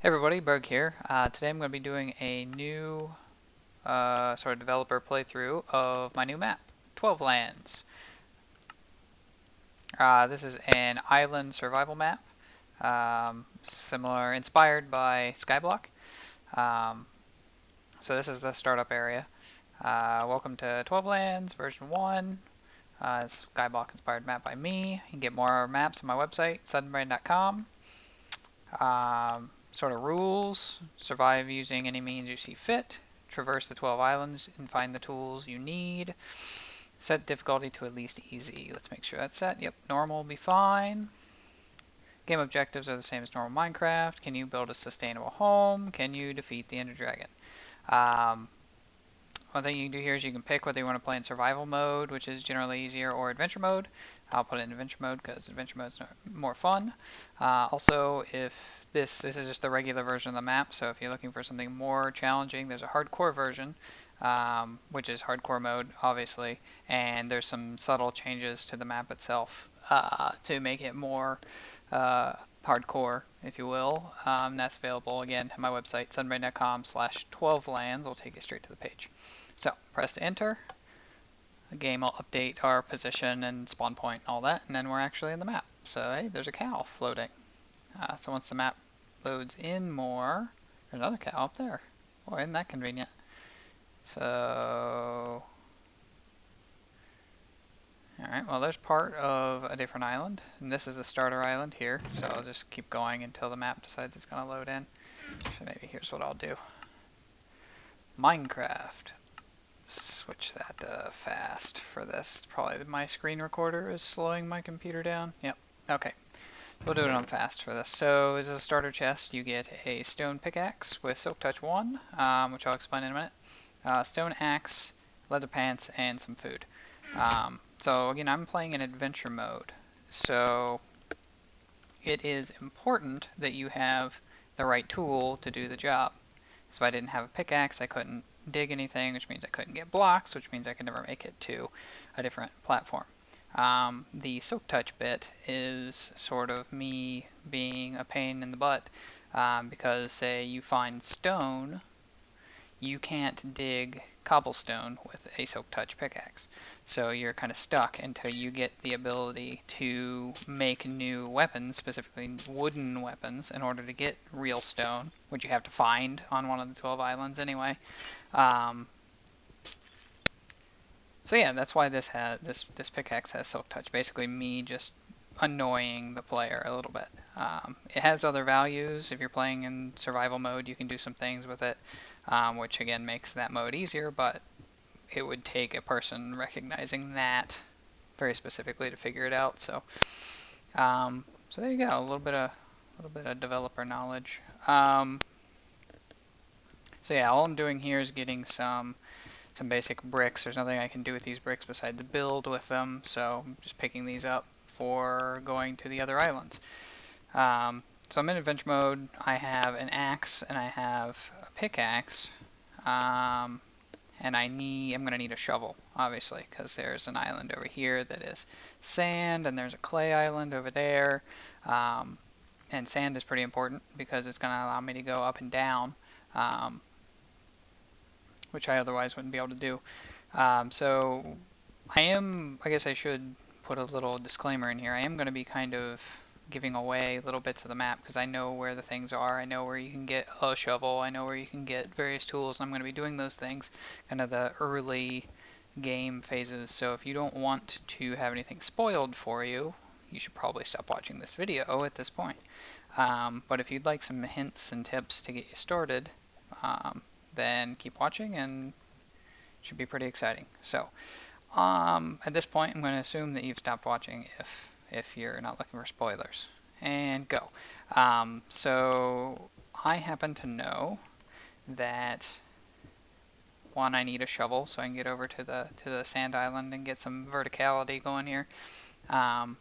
Hey everybody, Berg here. Today I'm going to be doing a new sort of developer playthrough of my new map, 12lands. This is an island survival map, similar, inspired by Skyblock. Um, so this is the startup area. Welcome to 12lands version 1. Skyblock inspired map by me. You can get more maps on my website, suddenbrain.com. Sort of rules: survive using any means you see fit, traverse the 12 islands and find the tools you need, set difficulty to at least easy. Let's make sure that's set. Yep, normal will be fine. Game objectives are the same as normal Minecraft. Can you build a sustainable home? Can you defeat the Ender Dragon? Um, One thing you can do here is you can pick whether you want to play in survival mode, which is generally easier, or adventure mode. I'll put it in adventure mode because adventure mode is more fun. Also, if this is just the regular version of the map, so if you're looking for something more challenging, there's a hardcore version, which is hardcore mode, obviously, and there's some subtle changes to the map itself to make it more hardcore, if you will. That's available again at my website, sunbrain.com/12lands. Will take you straight to the page. So press to enter. The game will update our position and spawn point and all that, and then we're actually in the map. So hey, there's a cow floating. So once the map loads in more, there's another cow up there. Boy, isn't that convenient? So, alright, well there's part of a different island, and this is the starter island here, so I'll just keep going until the map decides it's going to load in. So maybe here's what I'll do. Minecraft. Switch that to fast for this. Probably my screen recorder is slowing my computer down. Yep. Okay. We'll do it on fast for this. So as a starter chest, you get a stone pickaxe with Silk Touch 1, which I'll explain in a minute. Stone axe, leather pants, and some food. So again, I'm playing in adventure mode. So it is important that you have the right tool to do the job. So if I didn't have a pickaxe, I couldn't dig anything, which means I couldn't get blocks, which means I could never make it to a different platform. The Silk Touch bit is sort of me being a pain in the butt, because say you find stone, you can't dig cobblestone with a Silk Touch pickaxe. So you're kind of stuck until you get the ability to make new weapons, specifically wooden weapons, in order to get real stone, which you have to find on one of the 12 islands anyway. So yeah, that's why this pickaxe has Silk Touch. Basically, me just annoying the player a little bit. It has other values. If you're playing in survival mode, you can do some things with it, which again makes that mode easier. But it would take a person recognizing that very specifically to figure it out. So, so there you go. A little bit of developer knowledge. So yeah, all I'm doing here is getting some basic bricks. There's nothing I can do with these bricks besides build with them, so I'm just picking these up for going to the other islands. So I'm in adventure mode. I have an axe and I have a pickaxe, and I'm going to need a shovel, obviously, because there's an island over here that is sand, and there's a clay island over there. And sand is pretty important because it's going to allow me to go up and down, which I otherwise wouldn't be able to do. So I guess I should put a little disclaimer in here. I am going to be kind of giving away little bits of the map because I know where the things are. I know where you can get a shovel. I know where you can get various tools. And I'm going to be doing those things kind of the early game phases. So if you don't want to have anything spoiled for you, you should probably stop watching this video at this point. But if you'd like some hints and tips to get you started, then keep watching and it should be pretty exciting. So at this point I'm going to assume that you've stopped watching if you're not looking for spoilers. And go. So I happen to know that one, I need a shovel so I can get over to the sand island and get some verticality going here, and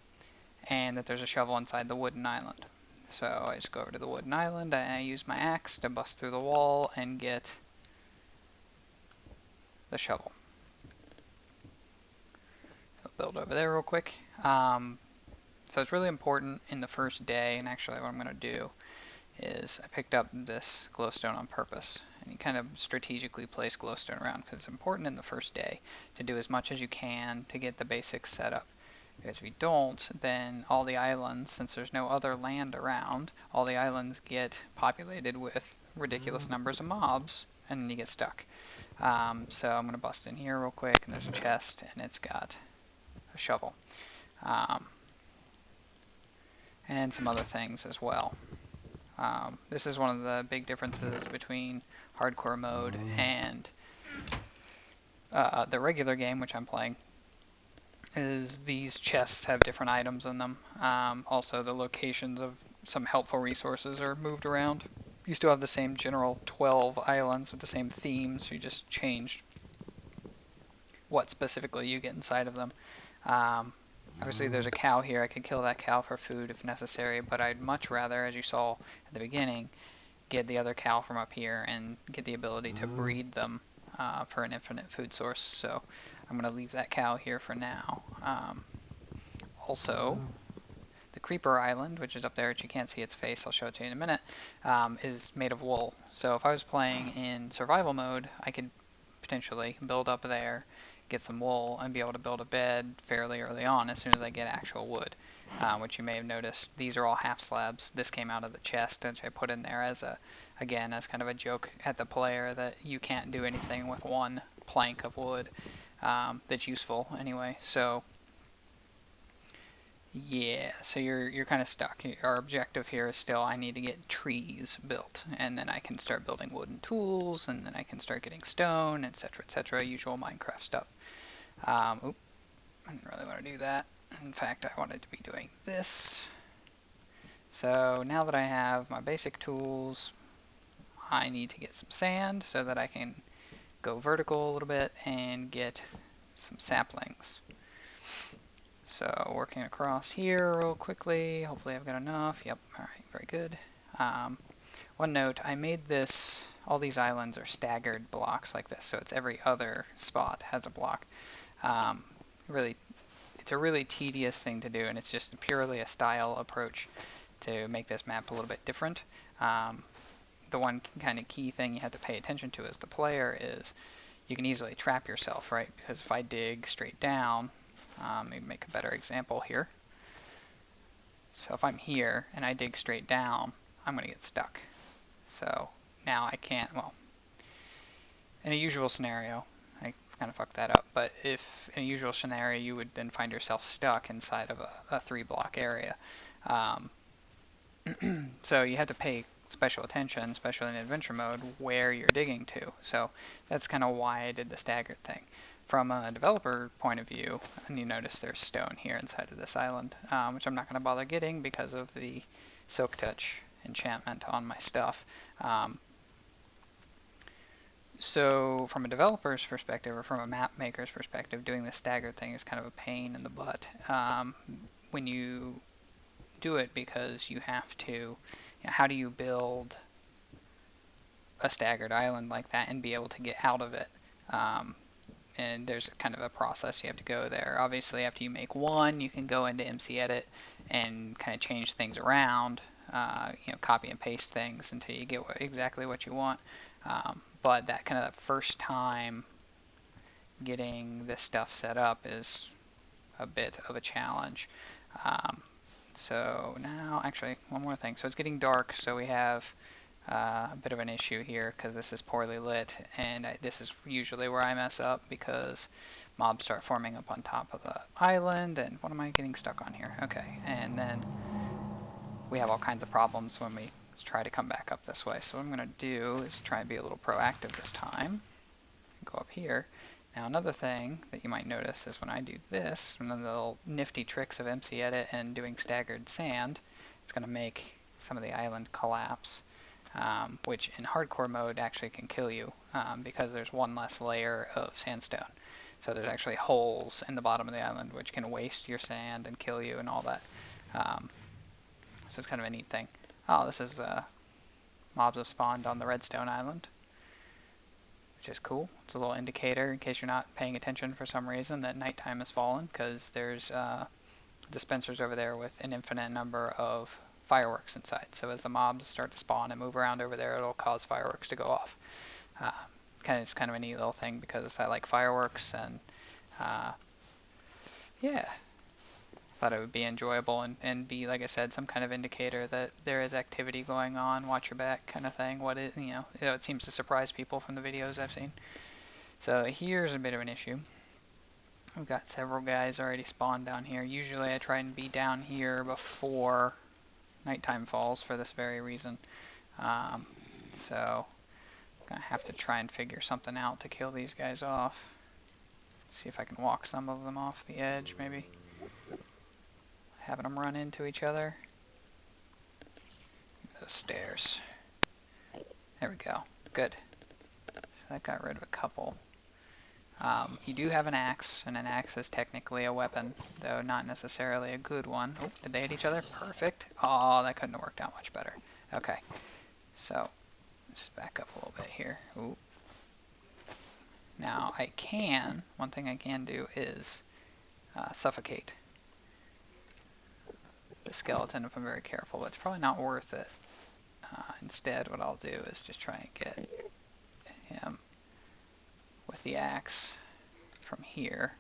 that there's a shovel inside the wooden island. So I just go over to the wooden island and I use my axe to bust through the wall and get the shovel. I'll build over there real quick. So it's really important in the first day, and actually what I'm going to do is I picked up this glowstone on purpose. And you kind of strategically place glowstone around because it's important in the first day to do as much as you can to get the basics set up. Because if you don't, then all the islands, since there's no other land around, all the islands get populated with ridiculous numbers of mobs, and then you get stuck. So I'm going to bust in here real quick, and there's a chest, and it's got a shovel. And some other things as well. This is one of the big differences between hardcore mode and the regular game, which I'm playing, is these chests have different items in them. Also, the locations of some helpful resources are moved around. You still have the same general 12 islands with the same themes, you just changed what specifically you get inside of them. Obviously there's a cow here, I could kill that cow for food if necessary, but I'd much rather, as you saw at the beginning, get the other cow from up here and get the ability to breed them for an infinite food source. So I'm going to leave that cow here for now. Also, the creeper island, which is up there, which you can't see its face, I'll show it to you in a minute, is made of wool. So if I was playing in survival mode, I could potentially build up there, get some wool, and be able to build a bed fairly early on as soon as I get actual wood, which you may have noticed. These are all half slabs. This came out of the chest, which I put in there as again, as kind of a joke at the player that you can't do anything with one plank of wood that's useful anyway. So yeah, so you're kind of stuck. Our objective here is still I need to get trees built, and then I can start building wooden tools, and then I can start getting stone, etc., usual Minecraft stuff. Oop, I didn't really want to do that. In fact, I wanted to be doing this. So now that I have my basic tools, I need to get some sand so that I can go vertical a little bit and get some saplings. So working across here real quickly, hopefully I've got enough. Yep, alright, very good. One note, I made this, all these islands are staggered blocks like this, so it's every other spot has a block. Really, it's a really tedious thing to do, and it's just purely a style approach to make this map a little bit different. The one kind of key thing you have to pay attention to as the player is you can easily trap yourself, right? Because if I dig straight down, let me make a better example here. So if I'm here and I dig straight down, I'm going to get stuck. So now I can't, well, in a usual scenario, I kind of fucked that up, but if in a usual scenario you would then find yourself stuck inside of a 3-block area. So you have to pay special attention, especially in adventure mode, where you're digging to. So that's kind of why I did the staggered thing. From a developer point of view, and you notice there's stone here inside of this island, which I'm not going to bother getting because of the Silk Touch enchantment on my stuff. So from a developer's perspective, or from a map maker's perspective, doing the staggered thing is kind of a pain in the butt when you do it, because you have to, you know, how do you build a staggered island like that and be able to get out of it? And there's kind of a process you have to go there. Obviously, after you make one, you can go into MC Edit and kind of change things around, you know, copy and paste things until you get exactly what you want. But that kind of first time getting this stuff set up is a bit of a challenge. So now, actually, one more thing. So it's getting dark, so we have a bit of an issue here because this is poorly lit, and this is usually where I mess up because mobs start forming up on top of the island. And what am I getting stuck on here? Okay, and then we have all kinds of problems when we try to come back up this way. So what I'm going to do is try and be a little proactive this time. Go up here. Now another thing that you might notice is when I do this, one of the little nifty tricks of MC Edit and doing staggered sand, it's going to make some of the island collapse. Which in hardcore mode actually can kill you because there's one less layer of sandstone. So there's actually holes in the bottom of the island which can waste your sand and kill you and all that. So it's kind of a neat thing. Oh, this is mobs have spawned on the redstone island, which is cool. It's a little indicator in case you're not paying attention for some reason that nighttime has fallen, because there's dispensers over there with an infinite number of fireworks inside. So as the mobs start to spawn and move around over there, it'll cause fireworks to go off. It's kind of a neat little thing because I like fireworks, and yeah, thought it would be enjoyable and be, like I said, some kind of indicator that there is activity going on. Watch your back, kind of thing. It seems to surprise people from the videos I've seen. So here's a bit of an issue. We've got several guys already spawned down here. Usually I try and be down here before nighttime falls for this very reason. So I'm gonna have to try and figure something out to kill these guys off. See if I can walk some of them off the edge, maybe. Having them run into each other. Those stairs. There we go. Good. So that got rid of a couple. You do have an axe, and an axe is technically a weapon, though not necessarily a good one. Oh, did they hit each other? Perfect. Oh, that couldn't have worked out much better. Okay. So, let's back up a little bit here. Ooh. Now, one thing I can do is suffocate the skeleton if I'm very careful, but it's probably not worth it. Instead, what I'll do is just try and get him with the axe from here.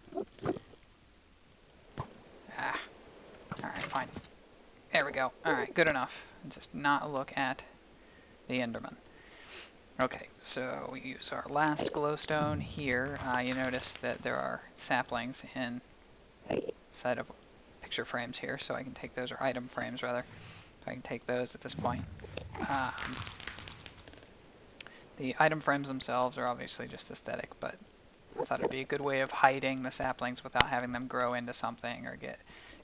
Alright, fine. There we go. Alright, good enough. Just not look at the Enderman. Okay, so we use our last glowstone here. You notice that there are saplings inside of picture frames here, so I can take those, or item frames rather. So I can take those at this point. The item frames themselves are obviously just aesthetic, but I thought it'd be a good way of hiding the saplings without having them grow into something or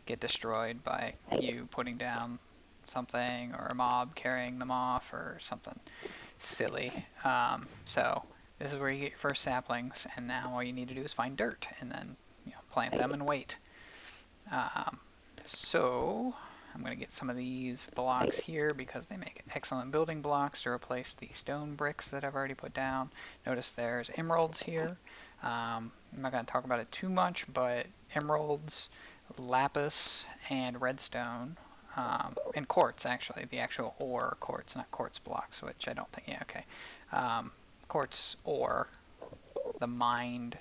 get destroyed by you putting down something or a mob carrying them off or something silly. So this is where you get your first saplings, and now all you need to do is find dirt and then plant them and wait. So I'm going to get some of these blocks here because they make excellent building blocks to replace the stone bricks that I've already put down. Notice there's emeralds here. I'm not going to talk about it too much, but emeralds, lapis, and redstone, and quartz actually, the actual ore quartz, not quartz blocks, which I don't think, yeah, okay. Quartz ore, the mined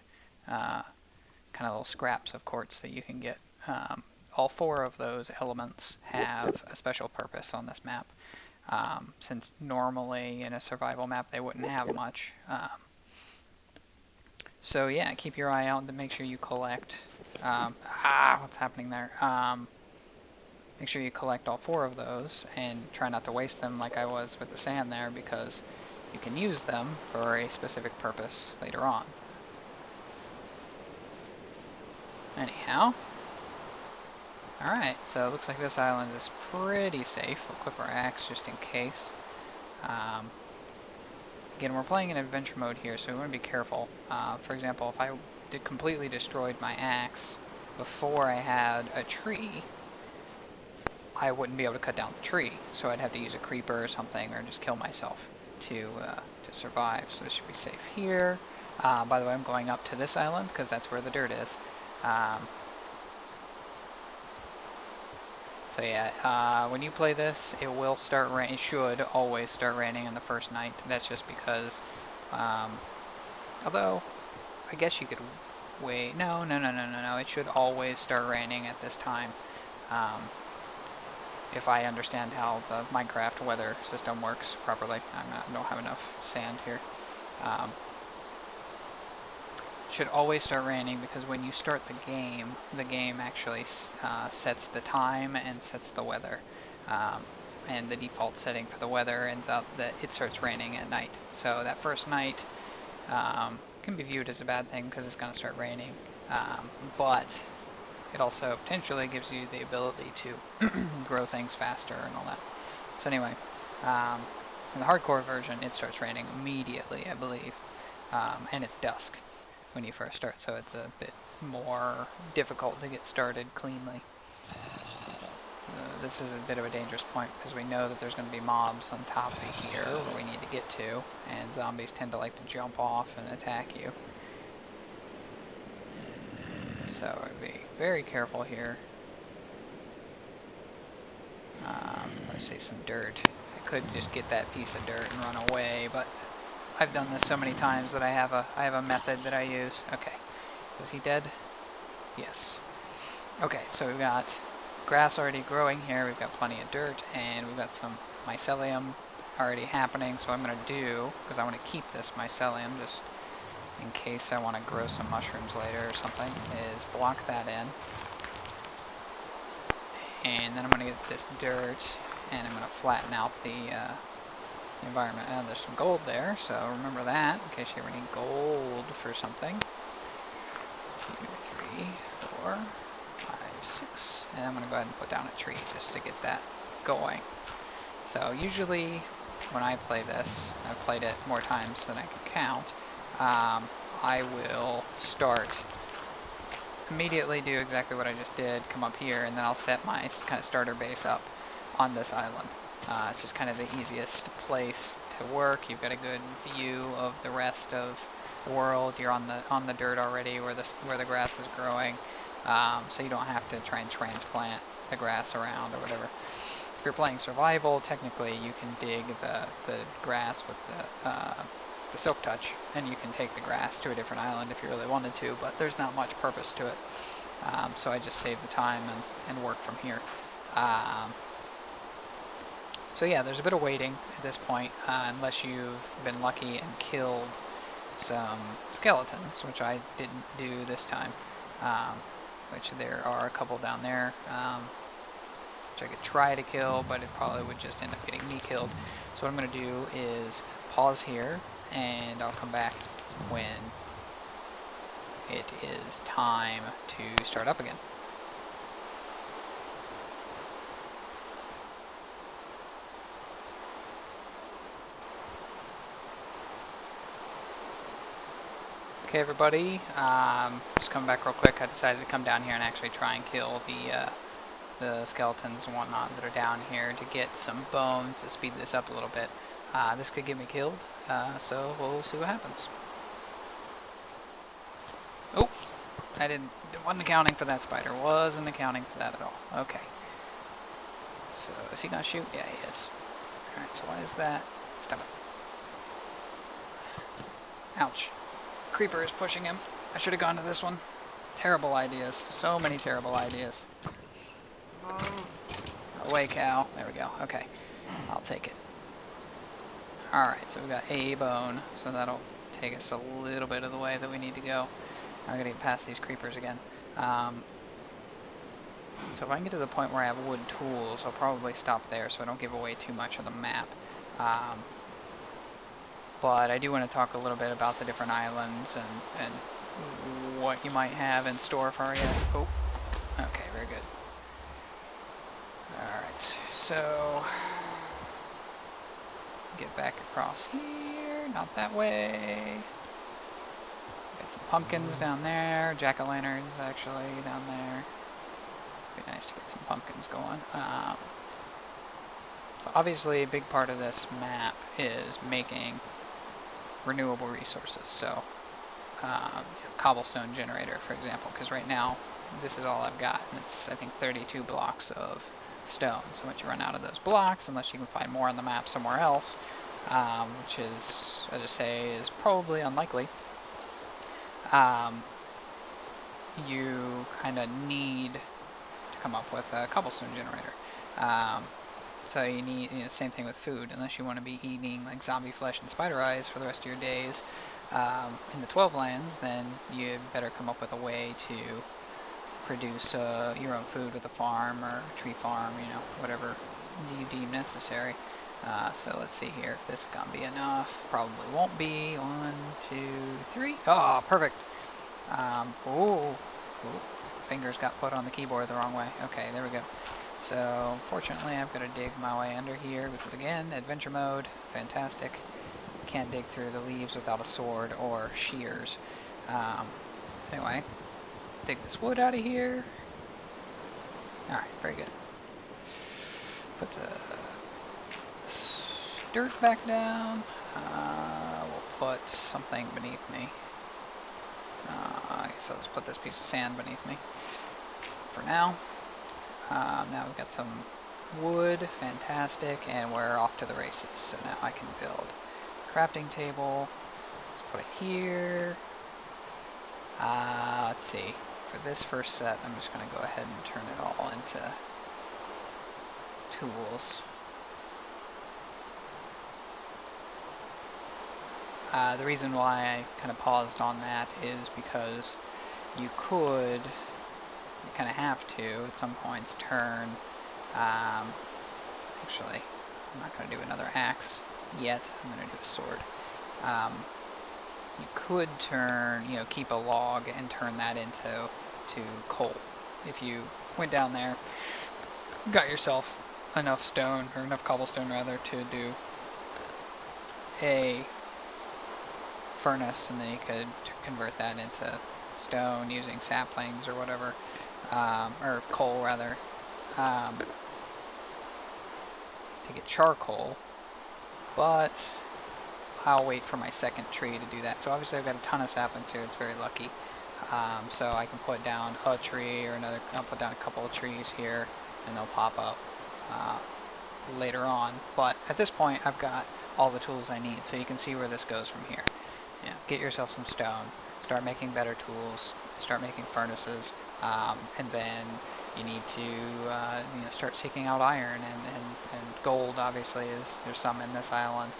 kind of little scraps of quartz that you can get. All four of those elements have a special purpose on this map, since normally in a survival map they wouldn't have much. So yeah, keep your eye out to make sure you collect. What's happening there? Make sure you collect all four of those and try not to waste them like I was with the sand there, because you can use them for a specific purpose later on. Anyhow. Alright, so it looks like this island is pretty safe. We'll equip our axe just in case. Again, we're playing in adventure mode here, so we want to be careful. For example, if I completely destroyed my axe before I had a tree, I wouldn't be able to cut down the tree. So I'd have to use a creeper or something, or just kill myself to survive. So this should be safe here. By the way, I'm going up to this island because that's where the dirt is. So yeah, when you play this, it will start raining. It should always start raining on the first night. That's just because, although, I guess you could wait. No. It should always start raining at this time. If I understand how the Minecraft weather system works properly. I don't have enough sand here. Should always start raining because when you start the game actually sets the time and sets the weather. And the default setting for the weather ends up that it starts raining at night. So that first night can be viewed as a bad thing because it's going to start raining. But it also potentially gives you the ability to grow things faster and all that. So anyway, in the hardcore version, it starts raining immediately, I believe. And it's dusk when you first start, so it's a bit more difficult to get started cleanly. This is a bit of a dangerous point because we know that there's going to be mobs on top of here where we need to get to, and zombies tend to like to jump off and attack you. So I'd be very careful here. Let's say some dirt. I could just get that piece of dirt and run away, but I've done this so many times that I have a method that I use. Okay, was he dead? Yes. Okay, so we've got grass already growing here, we've got plenty of dirt, and we've got some mycelium already happening. So what I'm going to do, because I want to keep this mycelium just in case I want to grow some mushrooms later or something, is block that in. And then I'm going to get this dirt, and I'm going to flatten out the environment. And there's some gold there, so remember that in case you ever need gold for something. 2, 3, 4, 5, 6. And I'm going to go ahead and put down a tree just to get that going. So usually when I play this, I've played it more times than I can count, I will start immediately, do exactly what I just did, come up here, and then I'll set my kind of starter base up on this island. It's just kind of the easiest place to work. You've got a good view of the rest of the world. You're on the dirt already where the grass is growing, so you don't have to try and transplant the grass around or whatever. If you're playing survival, technically you can dig the grass with the silk touch, and you can take the grass to a different island if you really wanted to, but there's not much purpose to it. So I just save the time and work from here. So yeah, there's a bit of waiting at this point, unless you've been lucky and killed some skeletons, which I didn't do this time, which there are a couple down there, which I could try to kill, but it probably would just end up getting me killed. So what I'm going to do is pause here, and I'll come back when it is time to start up again. Okay, everybody, just coming back real quick. I decided to come down here and actually try and kill the skeletons and whatnot that are down here to get some bones to speed this up a little bit. This could get me killed, so we'll see what happens. Oh, wasn't accounting for that spider. Wasn't accounting for that at all. Okay. So, is he gonna shoot? Yeah, he is. Alright, so why is that? Stop it. Ouch. Creeper is pushing him. I should have gone to this one. Terrible ideas. So many terrible ideas. Away, cow. There we go. Okay. I'll take it. Alright, so we've got a bone, so that'll take us a little bit of the way that we need to go. I'm gonna get past these creepers again. So if I can get to the point where I have wood tools, I'll probably stop there so I don't give away too much of the map. But I do want to talk a little bit about the different islands and what you might have in store for you. Oh, okay, very good. Alright, so get back across here, not that way. Got some pumpkins down there, jack-o'-lanterns actually down there. Be nice to get some pumpkins going. So obviously a big part of this map is making renewable resources. So cobblestone generator, for example, because right now this is all I've got, and it's I think 32 blocks of stone. So once you run out of those blocks, unless you can find more on the map somewhere else, which is, I just say, is probably unlikely, you kind of need to come up with a cobblestone generator. So you need, same thing with food, unless you want to be eating like zombie flesh and spider eyes for the rest of your days in the 12 lands, then you better come up with a way to produce your own food with a farm or a tree farm, whatever you deem necessary. So let's see here if this is going to be enough. Probably won't be. 1, 2, 3. Oh, perfect. Ooh, fingers got put on the keyboard the wrong way. Okay, there we go. So, fortunately, I've got to dig my way under here because, again, adventure mode, fantastic. Can't dig through the leaves without a sword or shears. Anyway, dig this wood out of here. Alright, very good. Put the dirt back down. We'll put something beneath me. So let's put this piece of sand beneath me for now. Now we've got some wood, fantastic, and we're off to the races. So now I can build crafting table, put it here. Let's see, for this first set, I'm just going to go ahead and turn it all into tools. The reason why I kind of paused on that is because you could, you kind of have to, at some points, turn, actually, I'm not going to do another axe yet, I'm going to do a sword. You could turn, keep a log and turn that into coal. If you went down there, got yourself enough stone, or enough cobblestone rather, to do a furnace, and then you could convert that into stone using saplings or whatever, or coal rather, to get charcoal, but I'll wait for my second tree to do that. So obviously I've got a ton of saplings here, it's very lucky. So I can put down a tree or another, I'll put down a couple of trees here and they'll pop up later on. But at this point I've got all the tools I need, so you can see where this goes from here. Get yourself some stone, start making better tools, start making furnaces, and then you need to start seeking out iron and gold. Obviously, there's some in this island,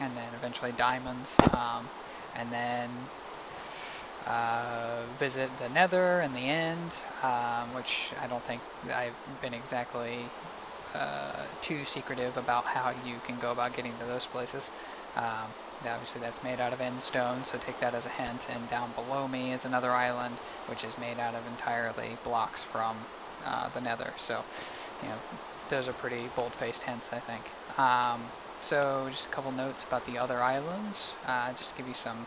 and then eventually diamonds, and then visit the Nether in the end, which I don't think I've been exactly too secretive about how you can go about getting to those places. Obviously that's made out of end stone, so take that as a hint. And down below me is another island, which is made out of entirely blocks from the Nether. So, those are pretty bold-faced hints, I think. So just a couple notes about the other islands, just to give you some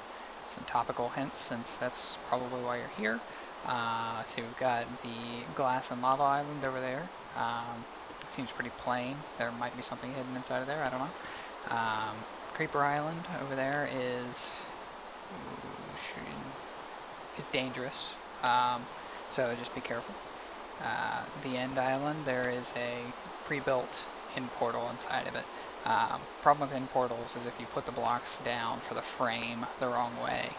topical hints, since that's probably why you're here. So we've got the glass and lava island over there. It seems pretty plain. There might be something hidden inside of there, I don't know. Creeper Island over there is dangerous, so just be careful. The End Island, there is a pre-built end portal inside of it. Problem with end portals is if you put the blocks down for the frame the wrong way.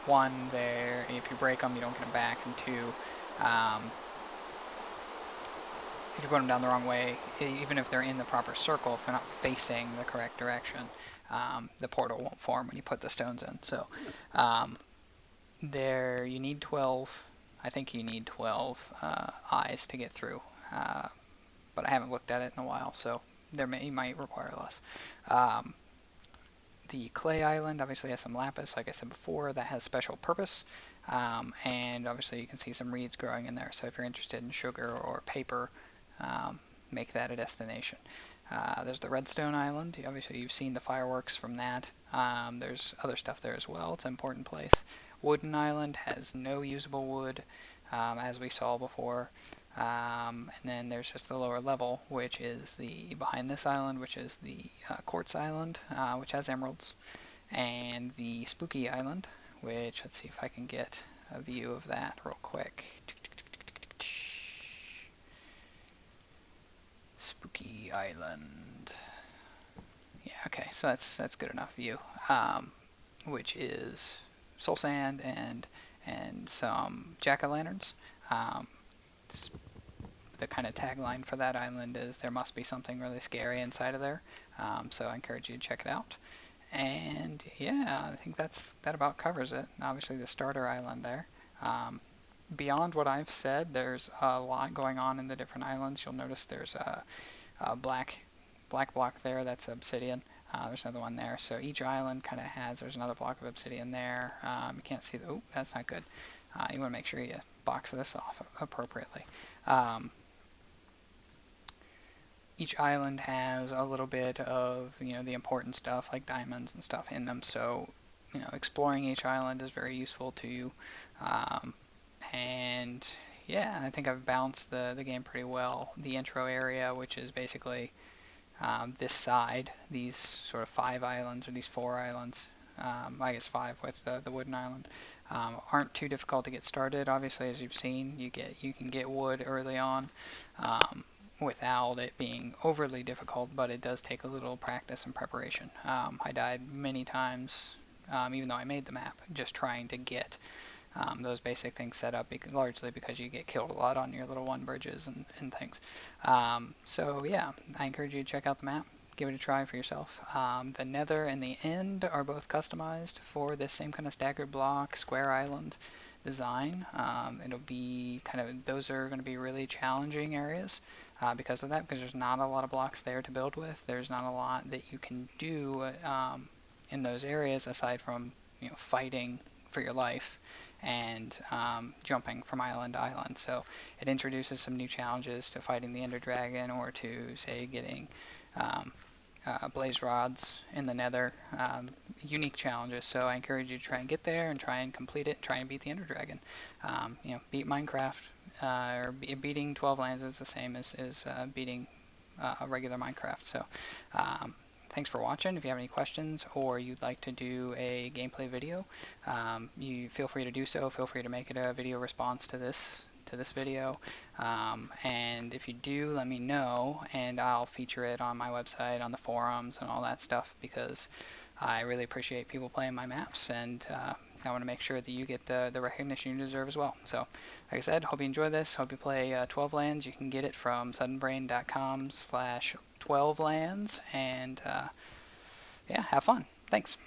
One, if you break them, you don't get them back, and two, if you put them down the wrong way, even if they're in the proper circle, if they're not facing the correct direction, the portal won't form when you put the stones in. So you need 12, I think you need 12 eyes to get through, but I haven't looked at it in a while, so you might require less. The clay island obviously has some lapis, like I said before, that has special purpose, and obviously you can see some reeds growing in there, so if you're interested in sugar or paper, make that a destination. There's the Redstone Island. Obviously, you've seen the fireworks from that. There's other stuff there as well. It's an important place. Wooden Island has no usable wood, as we saw before. And then there's just the lower level, which is behind this island, which is the Quartz Island, which has emeralds, and the Spooky Island, which, let's see if I can get a view of that real quick. Spooky Island. Yeah, okay, so that's good enough view. Which is soul sand and some jack-o'-lanterns. The kind of tagline for that island is there must be something really scary inside of there. So I encourage you to check it out. And yeah, I think that about covers it. Obviously the starter island there. Beyond what I've said, there's a lot going on in the different islands. You'll notice there's a black block there, that's obsidian. There's another one there. So each island kind of there's another block of obsidian there. You can't see that's not good. You want to make sure you box this off appropriately. Each island has a little bit of, the important stuff like diamonds and stuff in them. So, exploring each island is very useful to you. And yeah, I think I've balanced the game pretty well. The intro area, which is basically this side, these sort of 5 islands, or these 4 islands, I guess 5 with the wooden island, aren't too difficult to get started. Obviously, as you've seen, you can get wood early on. without it being overly difficult, but it does take a little practice and preparation. I died many times, even though I made the map, just trying to get those basic things set up, largely because you get killed a lot on your little one bridges and things. So yeah, I encourage you to check out the map. Give it a try for yourself. The nether and the end are both customized for this same kind of staggered block, square island design. It'll be kind of, those are going to be really challenging areas because of that, because there's not a lot of blocks there to build with. There's not a lot that you can do in those areas aside from fighting for your life and jumping from island to island. So it introduces some new challenges to fighting the Ender Dragon, or to, say, getting um, blaze rods in the nether. Unique challenges. So I encourage you to try and get there and try and complete it, try and beat the Ender Dragon. Beat Minecraft, beating 12 lands is the same as beating regular Minecraft. So thanks for watching. If you have any questions or you'd like to do a gameplay video, you feel free to do so. Feel free to make it a video response to this video. And if you do, let me know, and I'll feature it on my website, on the forums, and all that stuff, because I really appreciate people playing my maps, and I want to make sure that you get the recognition you deserve as well. So, like I said, hope you enjoy this. Hope you play 12lands. You can get it from suddenbrain.com/12lands, and yeah, have fun. Thanks.